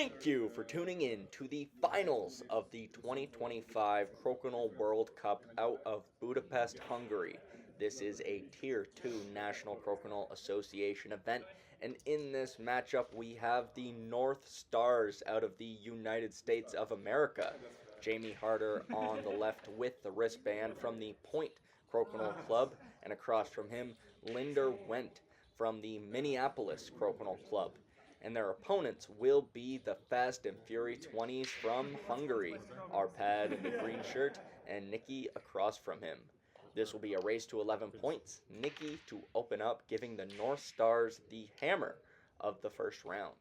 Thank you for tuning in to the finals of the 2025 Crokinole World Cup out of Budapest, Hungary. This is a Tier 2 National Crokinole Association event, and in this matchup we have the North Stars out of the United States of America. Jamie Harter on the left with the wristband from the Point Crokinole Club, and across from him, Linder Wendt from the Minneapolis Crokinole Club. And their opponents will be the Fast and Fury 20s from Hungary, Arpi in the green shirt and Niki across from him. This will be a race to 11 points, Niki to open up, giving the North Stars the hammer of the first round.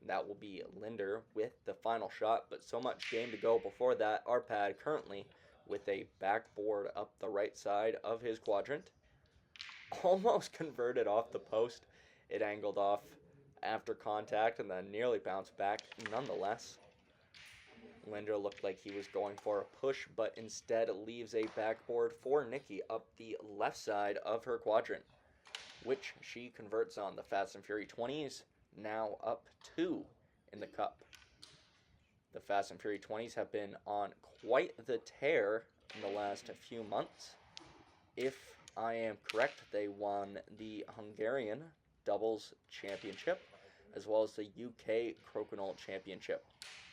That will be Linder with the final shot, but so much game to go before that. Arpi currently with a backboard up the right side of his quadrant. Almost converted off the post. It angled off after contact and then nearly bounced back nonetheless. Linder looked like he was going for a push, but instead leaves a backboard for Niki up the left side of her quadrant, which she converts on. The Fast and Fury 20s now up 2 in the cup. The Fast and Fury 20s have been on quite the tear in the last few months. If I am correct, they won the Hungarian Doubles Championship as well as the UK Crokinole Championship,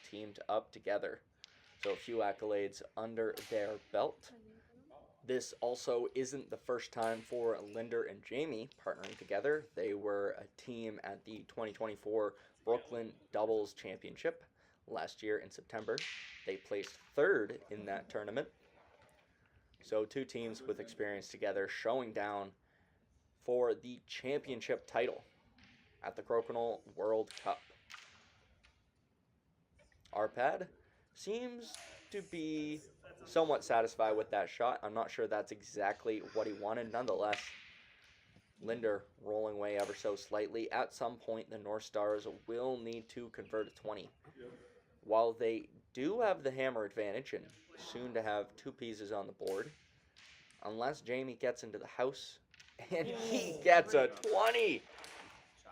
teamed up together. So a few accolades under their belt. This also isn't the first time for Linder and Jamie partnering together. They were a team at the 2024 Brooklyn Doubles Championship last year in September. They placed third in that tournament. So two teams with experience together showing down for the championship title at the Crokinole World Cup. Arpi seems to be somewhat satisfied with that shot. I'm not sure that's exactly what he wanted. Nonetheless, Linder rolling away ever so slightly. At some point, the North Stars will need to convert a 20. While they do have the hammer advantage and soon to have two pieces on the board, unless Jamie gets into the house, and he gets a 20.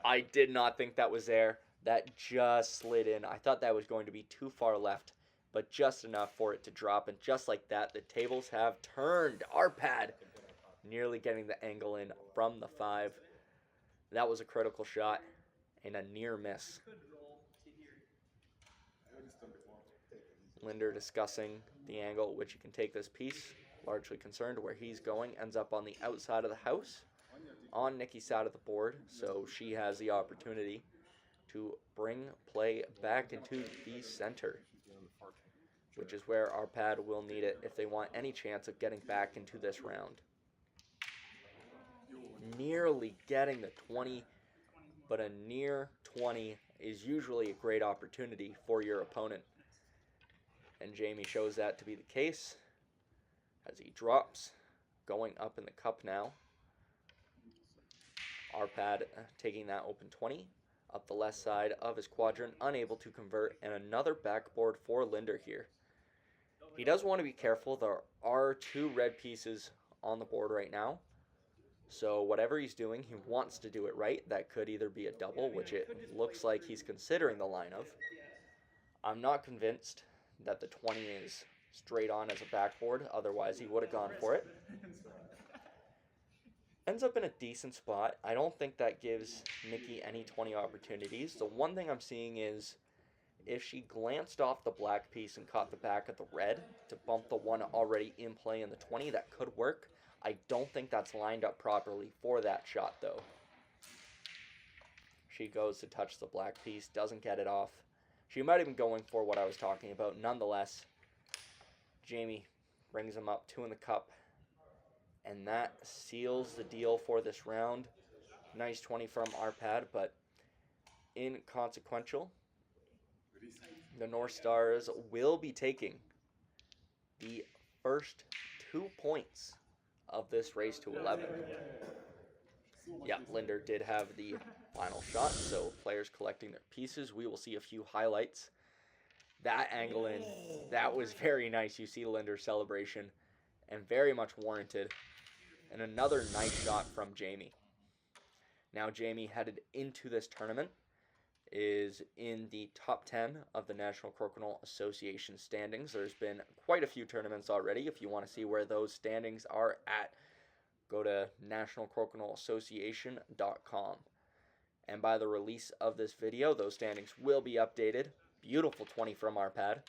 I did not think that was there. That just slid in. I thought that was going to be too far left, but just enough for it to drop. And just like that, the tables have turned. Arpi nearly getting the angle in from the 5. That was a critical shot and a near miss. Linder discussing the angle which he can take this piece. Largely concerned where he's going. Ends up on the outside of the house, on Niki's side of the board, so she has the opportunity to bring play back into the center, which is where Arpi will need it if they want any chance of getting back into this round. Nearly getting the 20, but a near 20 is usually a great opportunity for your opponent, and Jamie shows that to be the case as he drops, going up in the cup now. Arpi taking that open 20 up the left side of his quadrant, unable to convert, and another backboard for Linder here. He does want to be careful. There are two red pieces on the board right now, so whatever he's doing, he wants to do it right. That could either be a double, which it looks like he's considering the line of. I'm not convinced that the 20 is straight on as a backboard, otherwise he would have gone for it. Ends up in a decent spot. I don't think that gives Niki any 20 opportunities. The one thing I'm seeing is if she glanced off the black piece and caught the back of the red to bump the one already in play in the 20, that could work. I don't think that's lined up properly for that shot though. She goes to touch the black piece, doesn't get it off. She might have been going for what I was talking about. Nonetheless, Jamie brings him up 2 in the cup, and that seals the deal for this round. Nice 20 from Arpi, but inconsequential. The North Stars will be taking the first 2 points of this race to 11. Yeah, Linder did have the final shot, so players collecting their pieces. We will see a few highlights. That angle in, that was very nice. You see Linder's celebration, and very much warranted. And another nice shot from Jamie. Now Jamie headed into this tournament is in the top 10 of the National Crokinole Association standings. There's been quite a few tournaments already. If you want to see where those standings are at, go to nationalcrokinole.association.com. And by the release of this video, those standings will be updated. Beautiful 20 from Arpad.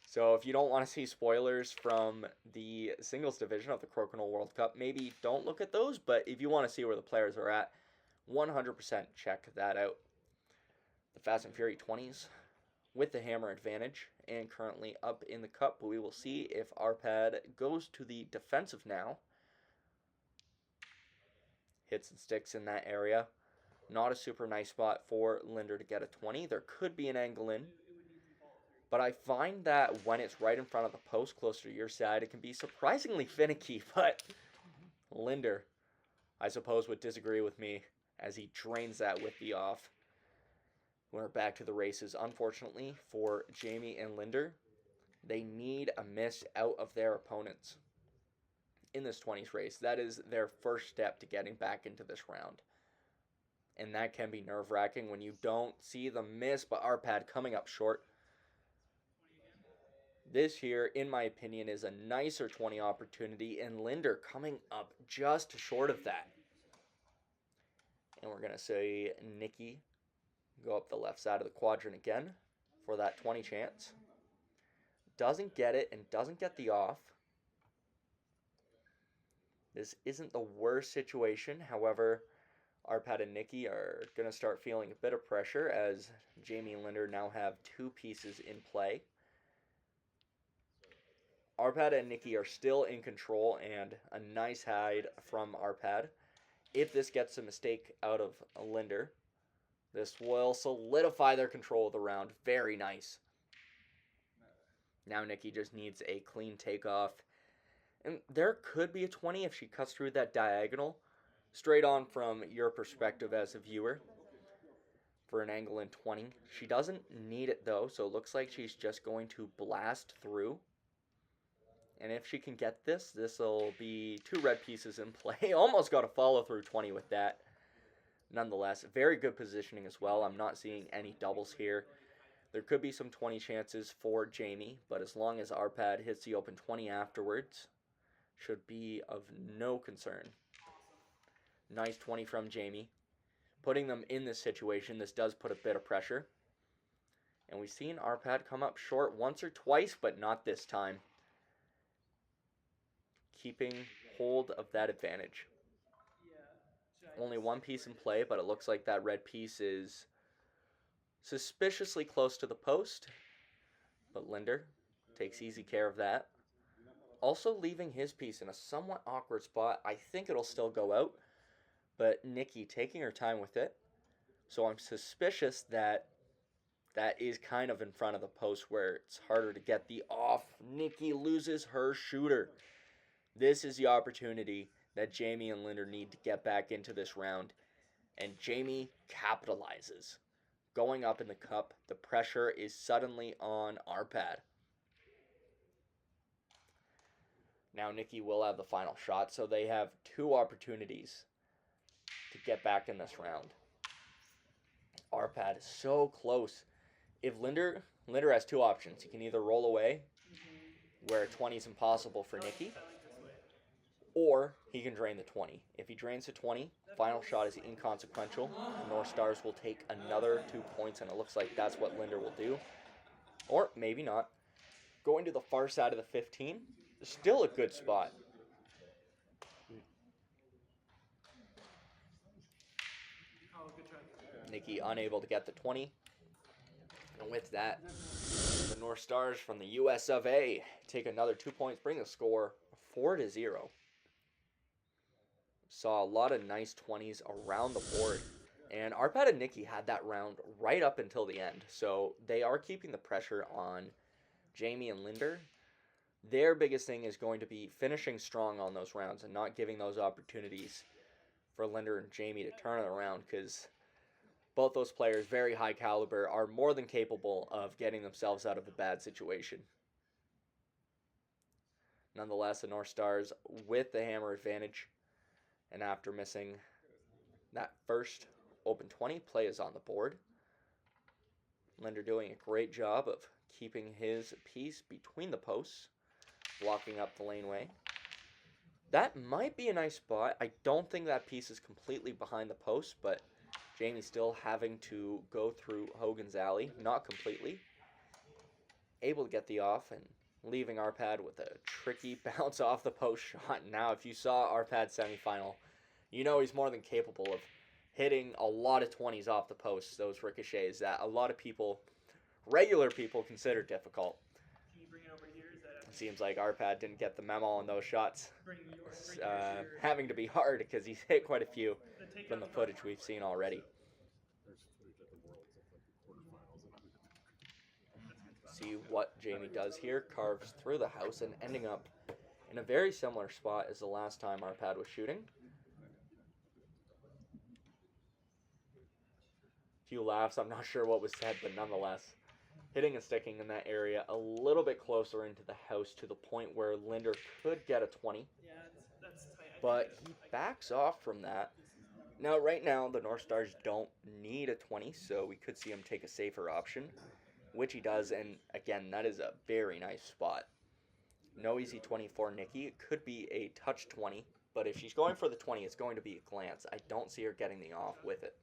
So if you don't want to see spoilers from the singles division of the Crokinole World Cup, maybe don't look at those. But if you want to see where the players are at, 100% check that out. The Fast and Fury 20s with the hammer advantage and currently up in the cup. But we will see if Arpad goes to the defensive now. Hits and sticks in that area. Not a super nice spot for Linder to get a 20. There could be an angle in. But I find that when it's right in front of the post, closer to your side, it can be surprisingly finicky. But Linder, I suppose, would disagree with me as he drains that with the off. We're back to the races. Unfortunately for Jamie and Linder, they need a miss out of their opponents in this 20s race. That is their first step to getting back into this round. And that can be nerve-wracking when you don't see the miss, but Arpad coming up short. This here, in my opinion, is a nicer 20 opportunity, and Linder coming up just short of that. And we're going to say Niki go up the left side of the quadrant again for that 20 chance. Doesn't get it and doesn't get the off. This isn't the worst situation. However, Arpad and Niki are going to start feeling a bit of pressure as Jamie and Linder now have two pieces in play. Arpad and Niki are still in control, and a nice hide from Arpad. If this gets a mistake out of Linder, this will solidify their control of the round. Very nice. Now Niki just needs a clean takeoff. And there could be a 20 if she cuts through that diagonal. Straight on from your perspective as a viewer for an angle in 20. She doesn't need it though, so it looks like she's just going to blast through. And if she can get this, this will be two red pieces in play. Almost got a follow through 20 with that. Nonetheless, very good positioning as well. I'm not seeing any doubles here. There could be some 20 chances for Jamie, but as long as Arpad hits the open 20 afterwards, should be of no concern. Nice 20 from Jamie. Putting them in this situation, this does put a bit of pressure. And we've seen Arpad come up short once or twice, but not this time. Keeping hold of that advantage. Only one piece in play, but it looks like that red piece is suspiciously close to the post. But Linder takes easy care of that. Also leaving his piece in a somewhat awkward spot. I think it'll still go out. But Niki taking her time with it. So I'm suspicious that that is kind of in front of the post where it's harder to get the off. Niki loses her shooter. This is the opportunity that Jamie and Linder need to get back into this round. And Jamie capitalizes. Going up in the cup, the pressure is suddenly on Arpad. Now Niki will have the final shot, so they have two opportunities to get back in this round. Arpad is so close. If Linder has two options. He can either roll away, where a 20 is impossible for Niki, or he can drain the 20. If he drains the 20, final shot is inconsequential. The North Stars will take another 2 points, and it looks like that's what Linder will do. Or maybe not. Going to the far side of the 15, still a good spot. Niki unable to get the 20. And with that, the North Stars from the US of A take another 2 points, bring the score 4-0. Saw a lot of nice 20s around the board. And Arpad and Niki had that round right up until the end. So they are keeping the pressure on Jamie and Linder. Their biggest thing is going to be finishing strong on those rounds and not giving those opportunities for Linder and Jamie to turn it around, because both those players, very high caliber, are more than capable of getting themselves out of a bad situation. Nonetheless, the North Stars with the hammer advantage, and after missing that first open 20, play is on the board. Linder doing a great job of keeping his piece between the posts, blocking up the laneway. That might be a nice spot. I don't think that piece is completely behind the post, but Jamie still having to go through Hogan's alley, not completely. Able to get the off and leaving Arpad with a tricky bounce off the post shot. Now, if you saw Arpad's semifinal, you know he's more than capable of hitting a lot of 20s off the post, those ricochets that a lot of people, regular people, consider difficult. Can you bring it over here? Is that It seems like Arpad didn't get the memo on those shots. Having to be hard because he's hit quite a few from the footage we've seen already. See what Jamie does here. Carves through the house and ending up in a very similar spot as the last time Arpad was shooting. Few laughs. I'm not sure what was said, but nonetheless, hitting and sticking in that area a little bit closer into the house to the point where Linder could get a 20. Yeah, that's tight. But he backs off from that. Now, right now, the North Stars don't need a 20, so we could see him take a safer option, which he does, and again, that is a very nice spot. No easy 20 for Niki. It could be a touch 20, but if she's going for the 20, it's going to be a glance. I don't see her getting the off with it.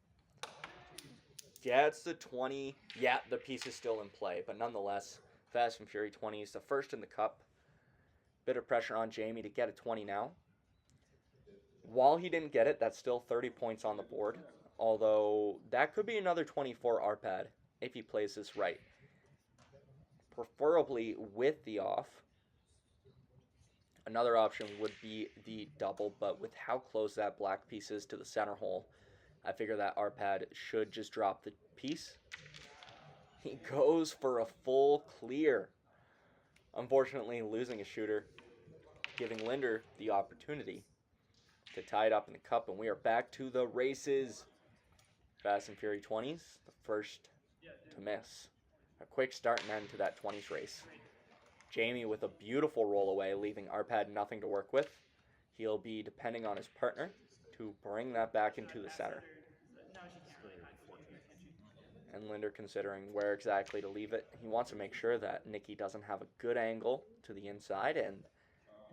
Gets the 20. Yeah, the piece is still in play, but nonetheless, Fast and Fury 20 is the first in the cup. Bit of pressure on Jamie to get a 20 now. While he didn't get it, that's still 30 points on the board, although that could be another 20 for Arpad if he plays this right. Preferably with the off. Another option would be the double, but with how close that black piece is to the center hole, I figure that Arpad should just drop the piece. He goes for a full clear. Unfortunately, losing a shooter, giving Linder the opportunity to tie it up in the cup, and we are back to the races. Fast and Fury 20s, the first to miss. A quick start and end to that 20s race. Jamie with a beautiful roll away, leaving Arpad nothing to work with. He'll be depending on his partner to bring that back into the center. And Linder considering where exactly to leave it. He wants to make sure that Niki doesn't have a good angle to the inside, and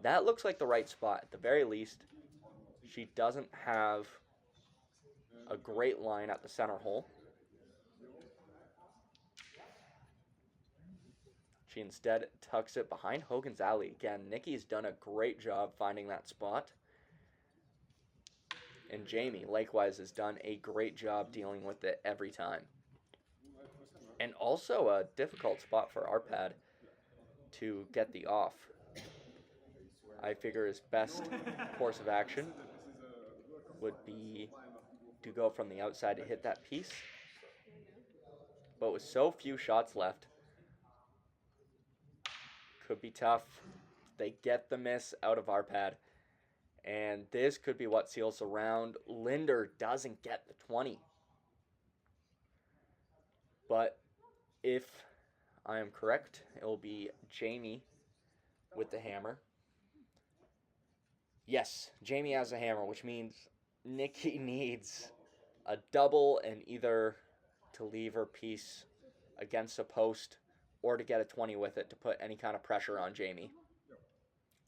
that looks like the right spot. At the very least, she doesn't have a great line at the center hole. She instead tucks it behind Hogan's alley. Again, Niki's done a great job finding that spot. And Jamie, likewise, has done a great job dealing with it every time. And also a difficult spot for Arpad to get the off. I figure his best course of action would be to go from the outside to hit that piece. But with so few shots left, could be tough. They get the miss out of Arpad. And this could be what seals the round. Linder doesn't get the 20. But if I am correct, it will be Jamie with the hammer. Yes, Jamie has a hammer, which means Niki needs a double and either to leave her piece against a post or to get a 20 with it to put any kind of pressure on Jamie.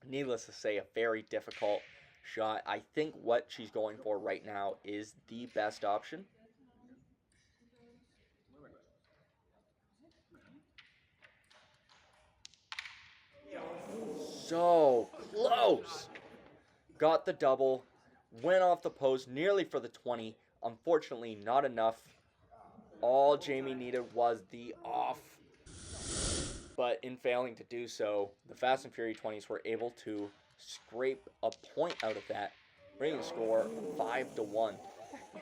Needless to say, a very difficult shot. I think what she's going for right now is the best option. So close. Got the double. Went off the post nearly for the 20. Unfortunately, not enough. All Jamie needed was the off. But in failing to do so, the Fast and Fury 20s were able to scrape a point out of that, bringing the score 5-1.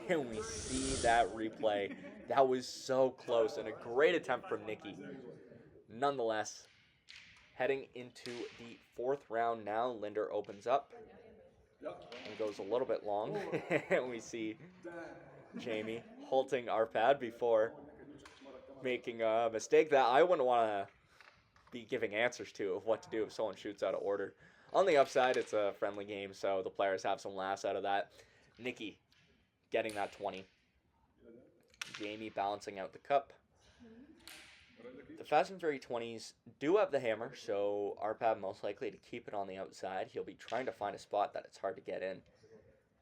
And we see that replay. That was so close and a great attempt from Niki. Nonetheless, heading into the fourth round now, Linder opens up and goes a little bit long. And we see Jamie halting Arpad before making a mistake that I wouldn't want to be giving answers to of what to do if someone shoots out of order. On the upside, it's a friendly game, so the players have some laughs out of that. Niki getting that 20. Jamie balancing out the cup. The Fast and Fury 20s do have the hammer, so Arpad most likely to keep it on the outside. He'll be trying to find a spot that it's hard to get in.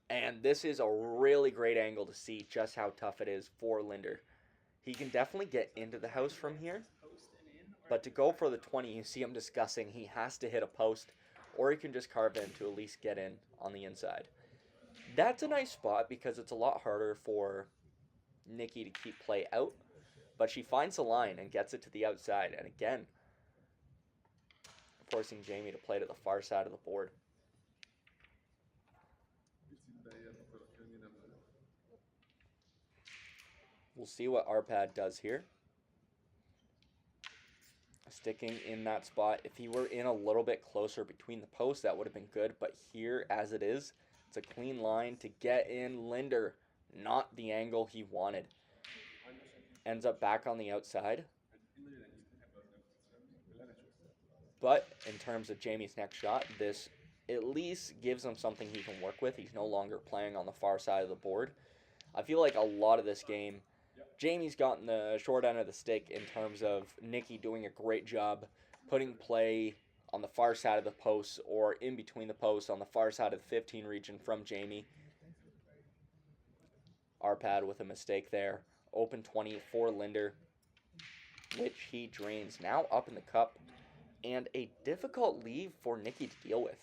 And this is a really great angle to see just how tough it is for Linder. He can definitely get into the house from here, but to go for the 20, you see him discussing he has to hit a post, or he can just carve in to at least get in on the inside. That's a nice spot because it's a lot harder for Niki to keep play out, but she finds the line and gets it to the outside, and again, forcing Jamie to play to the far side of the board. We'll see what Arpad does here. Sticking in that spot. If he were in a little bit closer between the posts, that would have been good. But here, as it is, it's a clean line to get in. Linder, not the angle he wanted. Ends up back on the outside. But in terms of Jamie's next shot, this at least gives him something he can work with. He's no longer playing on the far side of the board. I feel like a lot of this game, Jamie's gotten the short end of the stick in terms of Niki doing a great job putting play on the far side of the posts or in between the posts on the far side of the 15 region from Jamie. Arpad with a mistake there. Open 20 for Linder, which he drains. Now up in the cup, and a difficult leave for Niki to deal with.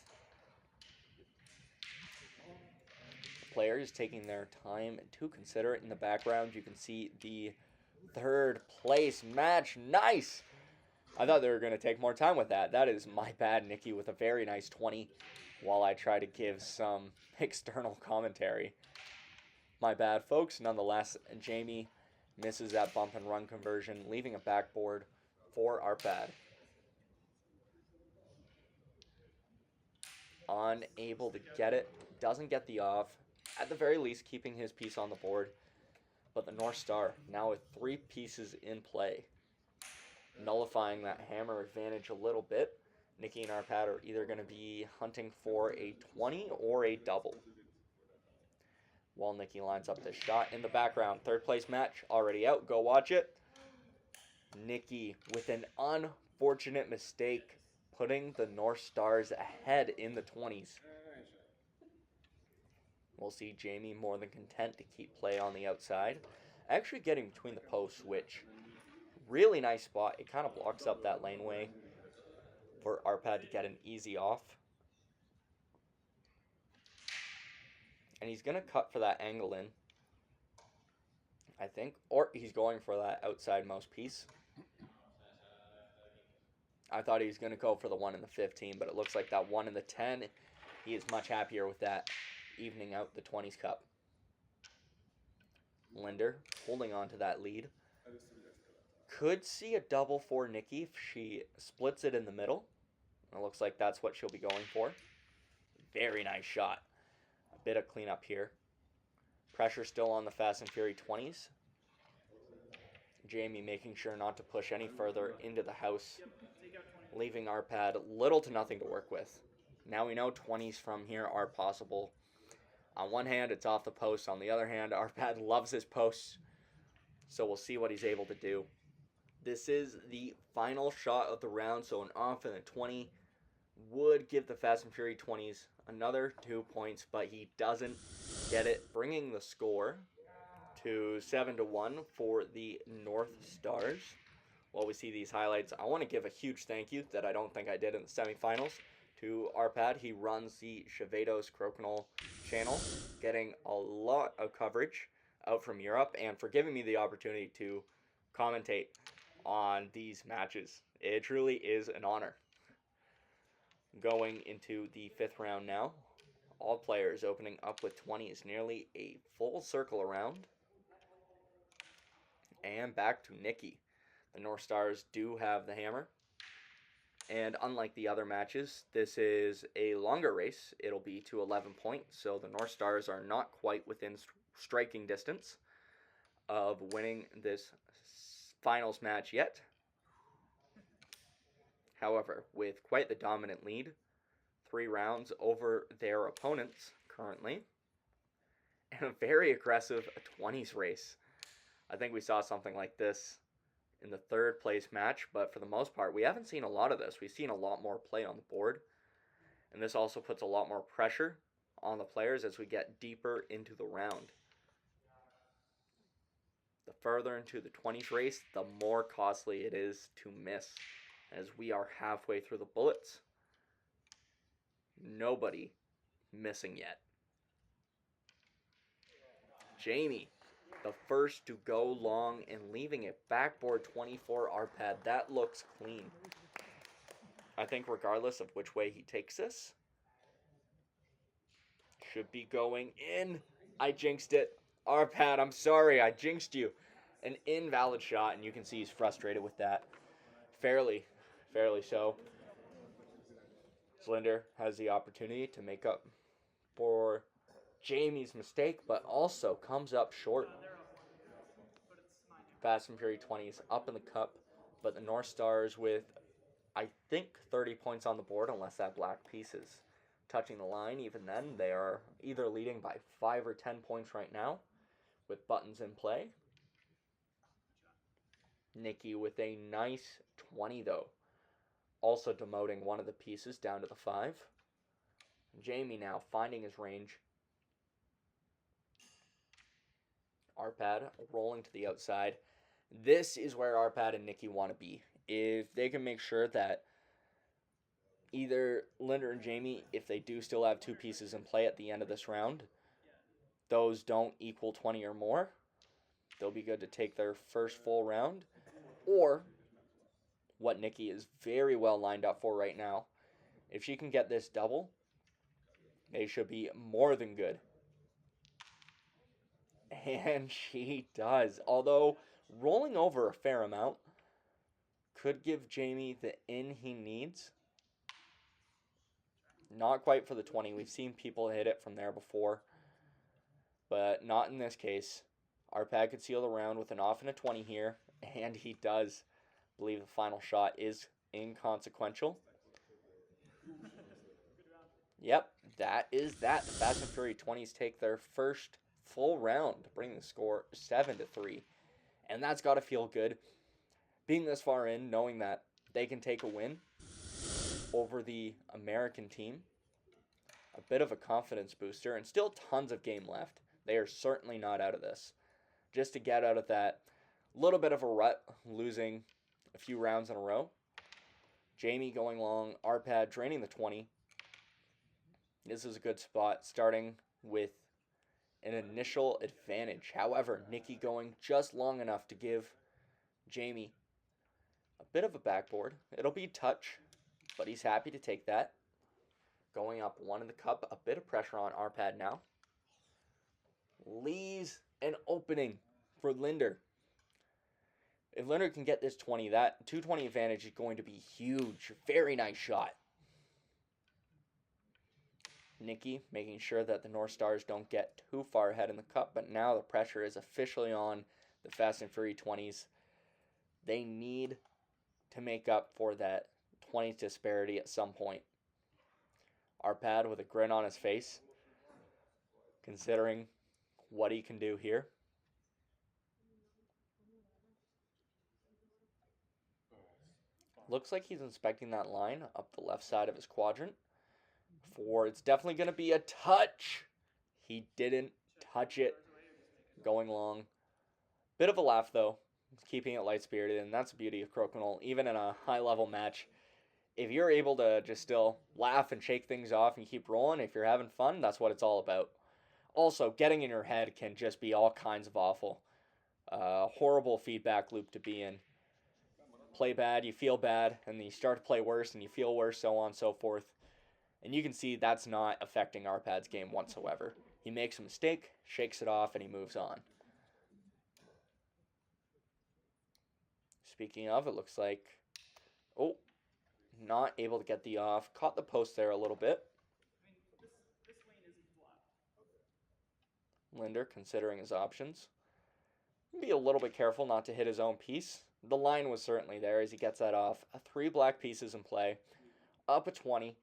Players taking their time to consider it. In the background, you can see the third place match. Nice! I thought they were going to take more time with that. That is my bad, Niki, with a very nice 20 while I try to give some external commentary. My bad, folks. Nonetheless, Jamie misses that bump and run conversion, leaving a backboard for Arpad. Unable to get it. Doesn't get the off. At the very least, keeping his piece on the board. But the North Star, now with 3 pieces in play, nullifying that hammer advantage a little bit. Niki and Arpad are either going to be hunting for a 20 or a double. While Niki lines up this shot in the background. Third place match already out. Go watch it. Niki with an unfortunate mistake, putting the North Stars ahead in the 20s. We'll see Jamie more than content to keep play on the outside. Actually getting between the posts, which really nice spot. It kind of blocks up that laneway for Arpad to get an easy off. And he's going to cut for that angle in, I think. Or he's going for that outside most piece. I thought he was going to go for the 1 in the 15, but it looks like that 1 in the 10, he is much happier with that, evening out the 20s cup. Linder holding on to that lead. Could see a double for Niki if she splits it in the middle. It looks like that's what she'll be going for. Very nice shot. A bit of cleanup here. Pressure still on the Fast and Fury 20s. Jamie making sure not to push any further into the house, leaving Arpad little to nothing to work with. Now we know 20s from here are possible. On one hand, it's off the post. On the other hand, Arpad loves his posts. So we'll see what he's able to do. This is the final shot of the round, so an off and a 20 would give the Fast and Fury 20s another 2 points, but he doesn't get it, bringing the score to 7-1 for the North Stars. While we see these highlights, I want to give a huge thank you that I don't think I did in the semifinals to Arpad. He runs the Chevados Crokinole channel, getting a lot of coverage out from Europe, and for giving me the opportunity to commentate on these matches. It truly is an honor. Going into the 5th round now. All players opening up with 20s, nearly a full circle around. And back to Niki. The North Stars do have the hammer. And unlike the other matches, this is a longer race. It'll be to 11 points, so the North Stars are not quite within striking distance of winning this finals match yet. However, with quite the dominant lead, 3 rounds over their opponents currently, and a very aggressive 20s race. I think we saw something like this in the third place match, but for the most part, we haven't seen a lot of this. We've seen a lot more play on the board, and this also puts a lot more pressure on the players as we get deeper into the round. The further into the 20s race, the more costly it is to miss, as we are halfway through the bullets. Nobody missing yet. Jamie, the first to go long and leaving it backboard 24 Arpad. That looks clean. I think regardless of which way he takes this, should be going in. I jinxed it. Arpad, I'm sorry, I jinxed you. An invalid shot, and you can see he's frustrated with that. Fairly so. Linder has the opportunity to make up for Jamie's mistake, but also comes up short. Fast and Fury 20s up in the cup, but the North Stars with, I think, 30 points on the board, unless that black piece is touching the line. Even then, they are either leading by 5 or 10 points right now, with buttons in play. Niki with a nice 20, though. Also demoting one of the pieces down to the 5. Jamie now finding his range. Arpad rolling to the outside. This is where Arpad and Niki want to be. If they can make sure that either Linder and Jamie, if they do still have 2 pieces in play at the end of this round, those don't equal 20 or more, they'll be good to take their first full round. Or, what Niki is very well lined up for right now, if she can get this double, they should be more than good. And she does. Although, rolling over a fair amount could give Jamie the in he needs. Not quite for the 20. We've seen people hit it from there before, but not in this case. Arpad could seal the round with an off and a 20 here, and he does. I believe the final shot is inconsequential. Yep, that is that. The Fast and Fury 20s take their first full round, bringing the score 7-3. And that's got to feel good. Being this far in, knowing that they can take a win over the American team, a bit of a confidence booster, and still tons of game left. They are certainly not out of this. Just to get out of that little bit of a rut, losing a few rounds in a row. Jamie going long, Arpad draining the 20. This is a good spot, starting with an initial advantage. However, Niki going just long enough to give Jamie a bit of a backboard. It'll be touch, but he's happy to take that. Going up 1 in the cup, a bit of pressure on Arpad now. Leaves an opening for Linder. If Linder can get this 20, that 220 advantage is going to be huge. Very nice shot. Niki making sure that the North Stars don't get too far ahead in the cup, but now the pressure is officially on the Fast and Fury 20s. They need to make up for that 20s disparity at some point. Arpad with a grin on his face, considering what he can do here. Looks like he's inspecting that line up the left side of his quadrant. It's definitely going to be a touch. He didn't touch it. Going long. Bit of a laugh, though. He's keeping it light-spirited, and that's the beauty of Crokinole. Even in a high-level match, if you're able to just still laugh and shake things off and keep rolling, if you're having fun, that's what it's all about. Also, getting in your head can just be all kinds of awful. Horrible feedback loop to be in. Play bad, you feel bad, and then you start to play worse, and you feel worse, so on and so forth. And you can see that's not affecting Arpad's game whatsoever. He makes a mistake, shakes it off, and he moves on. Speaking of, it looks like... Oh, not able to get the off. Caught the post there a little bit. Linder considering his options. Be a little bit careful not to hit his own piece. The line was certainly there as he gets that off. 3 black pieces in play. Up a 20.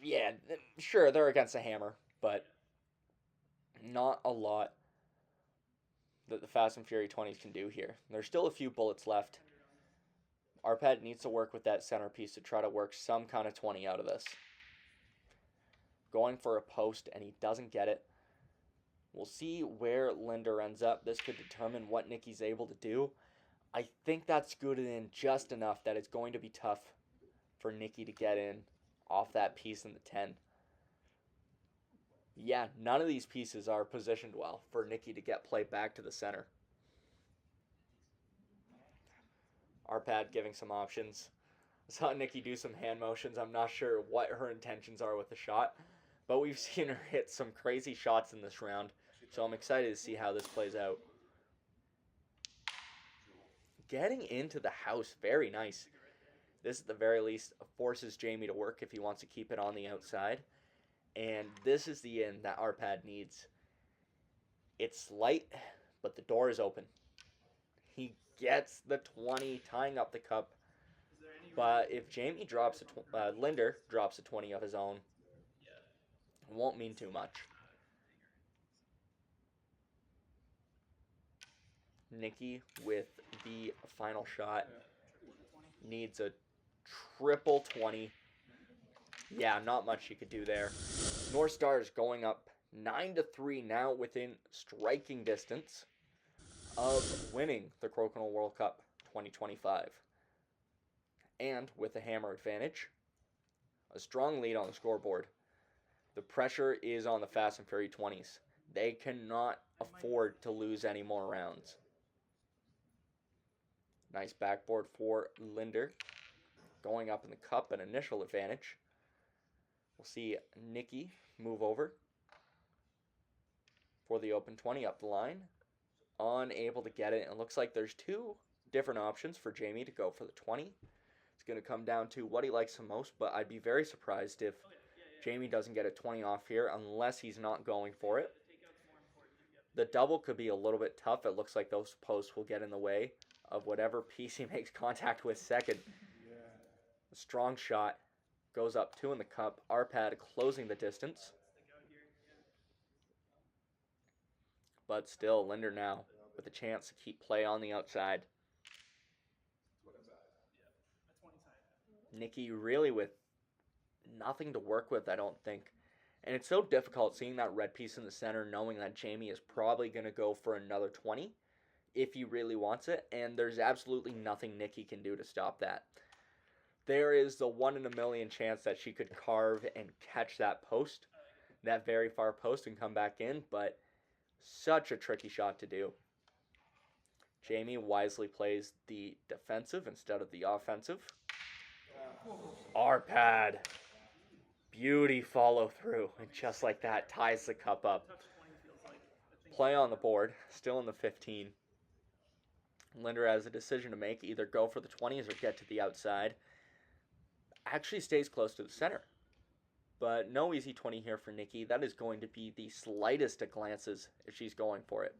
Yeah, sure, they're against a hammer, but not a lot that the Fast and Fury 20s can do here. There's still a few bullets left. Arpad needs to work with that centerpiece to try to work some kind of 20 out of this. Going for a post, and he doesn't get it. We'll see where Linder ends up. This could determine what Niki's able to do. I think that's good in just enough that it's going to be tough for Niki to get in off that piece in the 10. Yeah, none of these pieces are positioned well for Niki to get play back to the center. Arpad giving some options. I saw Niki do some hand motions. I'm not sure what her intentions are with the shot, but we've seen her hit some crazy shots in this round, so I'm excited to see how this plays out. Getting into the house, very nice. This, at the very least, forces Jamie to work if he wants to keep it on the outside. And this is the in that Arpad needs. It's light, but the door is open. He gets the 20, tying up the cup. But if Jamie drops Linder drops a 20 of his own, it won't mean too much. Niki with the final shot needs a triple 20. Yeah, not much she could do there. North Stars going up 9-3 now, within striking distance of winning the Crokinole World Cup 2025. And with a hammer advantage, a strong lead on the scoreboard. The pressure is on the Fast and Fury 20s. They cannot afford to lose any more rounds. Nice backboard for Linder. Going up in the cup, an initial advantage. We'll see Niki move over for the open 20 up the line. Unable to get it. It looks like there's two different options for Jamie to go for the 20. It's going to come down to what he likes the most, but I'd be very surprised if Jamie doesn't get a 20 off here unless he's not going for it. The double could be a little bit tough. It looks like those posts will get in the way of whatever piece he makes contact with second. A strong shot. Goes up 2 in the cup. Arpad closing the distance. But still, Linder now with a chance to keep play on the outside. Niki really with nothing to work with, I don't think. And it's so difficult seeing that red piece in the center, knowing that Jamie is probably going to go for another 20 if he really wants it. And there's absolutely nothing Niki can do to stop that. There is the 1 in a million chance that she could carve and catch that post, that very far post, and come back in, but such a tricky shot to do. Jamie wisely plays the defensive instead of the offensive. Arpad. Beauty follow through, and just like that, ties the cup up. Play on the board, still in the 15. Linder has a decision to make, either go for the 20s or get to the outside. Actually stays close to the center. But no easy 20 here for Niki. That is going to be the slightest of glances if she's going for it.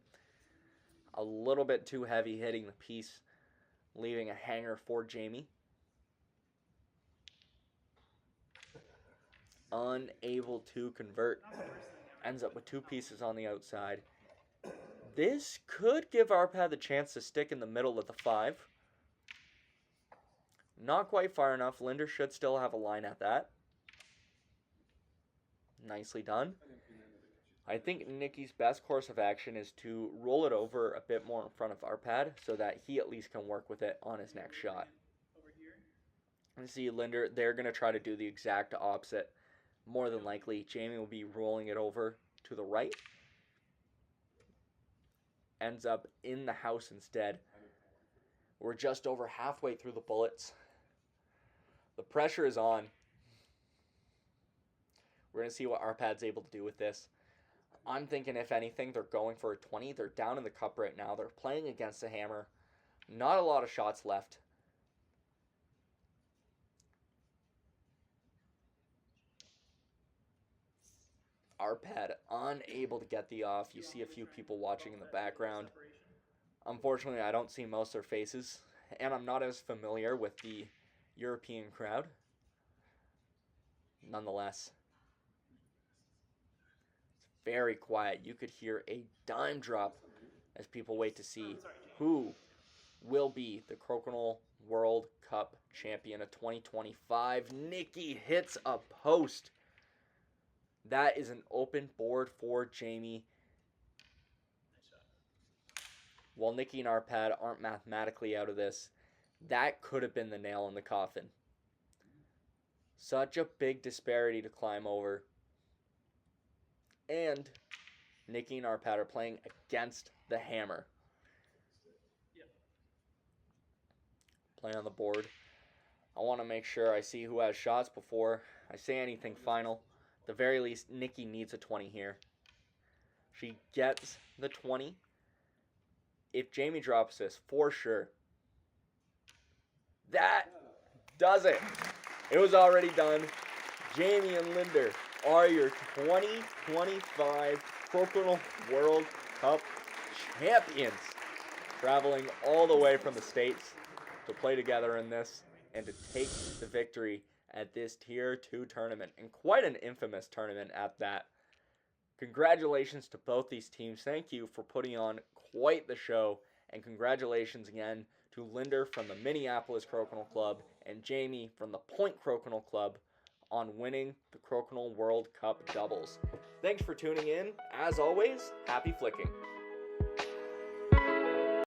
A little bit too heavy hitting the piece, leaving a hanger for Jamie. Unable to convert. Ends up with 2 pieces on the outside. This could give Arpad the chance to stick in the middle of the 5. Not quite far enough. Linder should still have a line at that. Nicely done. I think Niki's best course of action is to roll it over a bit more in front of Arpad so that he at least can work with it on his next shot. And see Linder, they're going to try to do the exact opposite. More than likely, Jamie will be rolling it over to the right. Ends up in the house instead. We're just over halfway through the bullets. The pressure is on. We're going to see what Arpad's able to do with this. I'm thinking, if anything, they're going for a 20. They're down in the cup right now. They're playing against the hammer. Not a lot of shots left. Arpad unable to get the off. You see a few people watching in the background. Unfortunately, I don't see most of their faces, and I'm not as familiar with the European crowd. Nonetheless, it's very quiet. You could hear a dime drop as people wait to see who will be the Crokinole World Cup champion of 2025. Niki hits a post. That is an open board for Jamie. While Niki and Arpad aren't mathematically out of this, that could have been the nail in the coffin. Such a big disparity to climb over. And Niki and Arpad are playing against the hammer. Play on the board. I want to make sure I see who has shots before I say anything final. At the very least, Niki needs a 20 here. She gets the 20. If Jamie drops this, for sure. That does it. It was already done. Jamie and Linder are your 2025 Crokinole World Cup champions. Traveling all the way from the States to play together in this and to take the victory at this Tier 2 tournament, and quite an infamous tournament at that. Congratulations to both these teams. Thank you for putting on quite the show, and congratulations again to Linder from the Minneapolis Crokinole Club and Jamie from the Point Crokinole Club on winning the Crokinole World Cup doubles. Thanks for tuning in. As always, happy flicking.